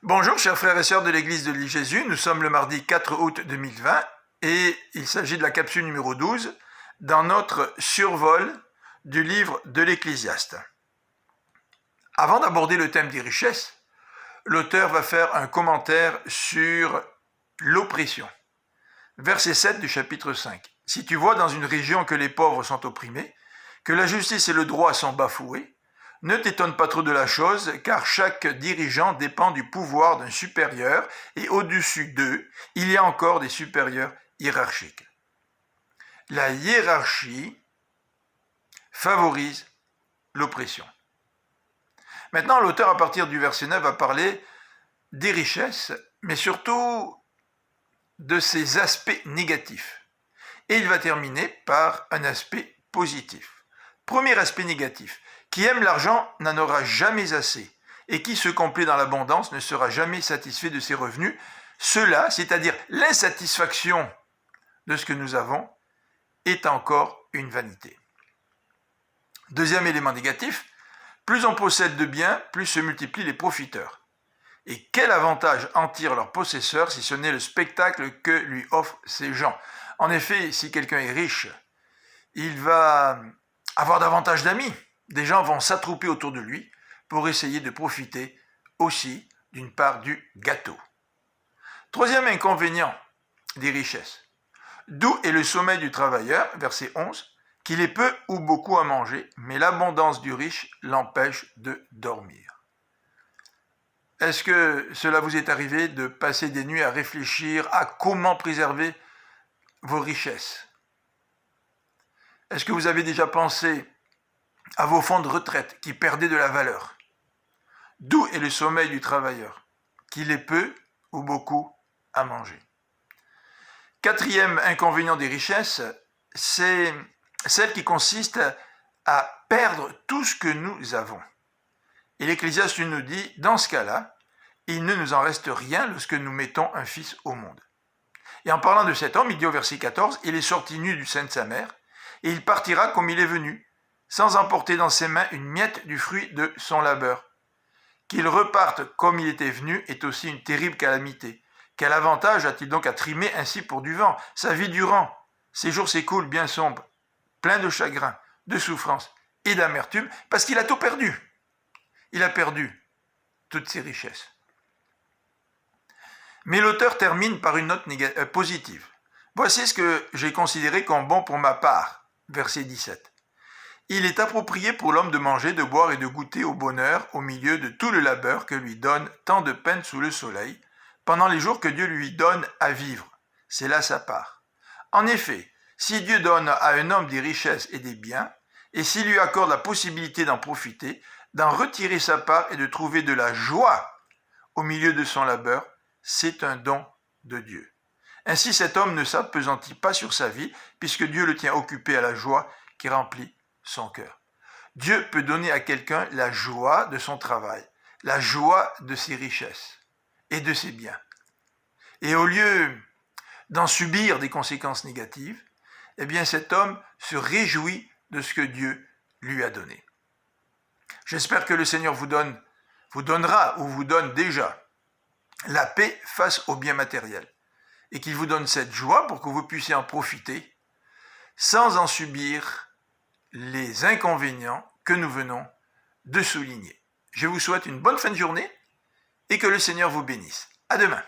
Bonjour chers frères et sœurs de l'église de l'île Jésus, nous sommes le mardi 4 août 2020 et il s'agit de la capsule numéro 12 dans notre survol du livre de l'Ecclésiaste. Avant d'aborder le thème des richesses, l'auteur va faire un commentaire sur l'oppression. Verset 7 du chapitre 5. Si tu vois dans une région que les pauvres sont opprimés, que la justice et le droit sont bafoués, ne t'étonne pas trop de la chose, car chaque dirigeant dépend du pouvoir d'un supérieur, et au-dessus d'eux, il y a encore des supérieurs hiérarchiques. La hiérarchie favorise l'oppression. Maintenant, l'auteur, à partir du verset 9, va parler des richesses, mais surtout de ses aspects négatifs. Et il va terminer par un aspect positif. Premier aspect négatif. Qui aime l'argent n'en aura jamais assez, et qui se complaît dans l'abondance ne sera jamais satisfait de ses revenus. Cela, c'est-à-dire l'insatisfaction de ce que nous avons, est encore une vanité. Deuxième élément négatif, plus on possède de biens, plus se multiplient les profiteurs. Et quel avantage en tirent leurs possesseurs si ce n'est le spectacle que lui offrent ces gens? En effet, si quelqu'un est riche, il va avoir davantage d'amis. Des gens vont s'attrouper autour de lui pour essayer de profiter aussi d'une part du gâteau. Troisième inconvénient des richesses. D'où est le sommeil du travailleur, verset 11, qu'il ait peu ou beaucoup à manger, mais l'abondance du riche l'empêche de dormir. Est-ce que cela vous est arrivé de passer des nuits à réfléchir à comment préserver vos richesses? Est-ce que vous avez déjà pensé à vos fonds de retraite qui perdaient de la valeur? D'où est le sommeil du travailleur? Qu'il ait peu ou beaucoup à manger. Quatrième inconvénient des richesses, c'est celle qui consiste à perdre tout ce que nous avons. Et l'Ecclésiaste nous dit, dans ce cas-là, il ne nous en reste rien lorsque nous mettons un fils au monde. Et en parlant de cet homme, il dit au verset 14, il est sorti nu du sein de sa mère, et il partira comme il est venu, sans emporter dans ses mains une miette du fruit de son labeur. Qu'il reparte comme il était venu est aussi une terrible calamité. Quel avantage a-t-il donc à trimer ainsi pour du vent? Sa vie durant, ses jours s'écoulent bien sombres, pleins de chagrin, de souffrance et d'amertume, parce qu'il a tout perdu. Il a perdu toutes ses richesses. Mais l'auteur termine par une note positive. Voici ce que j'ai considéré comme bon pour ma part, verset 17. Il est approprié pour l'homme de manger, de boire et de goûter au bonheur au milieu de tout le labeur que lui donne tant de peine sous le soleil, pendant les jours que Dieu lui donne à vivre. C'est là sa part. En effet, si Dieu donne à un homme des richesses et des biens, et s'il lui accorde la possibilité d'en profiter, d'en retirer sa part et de trouver de la joie au milieu de son labeur, c'est un don de Dieu. Ainsi, cet homme ne s'appesantit pas sur sa vie, puisque Dieu le tient occupé à la joie qui remplit son cœur. Dieu peut donner à quelqu'un la joie de son travail, la joie de ses richesses et de ses biens. Et au lieu d'en subir des conséquences négatives, eh bien cet homme se réjouit de ce que Dieu lui a donné. J'espère que le Seigneur vous donnera ou vous donne déjà la paix face aux biens matériels et qu'il vous donne cette joie pour que vous puissiez en profiter sans en subir les inconvénients que nous venons de souligner. Je vous souhaite une bonne fin de journée et que le Seigneur vous bénisse. À demain.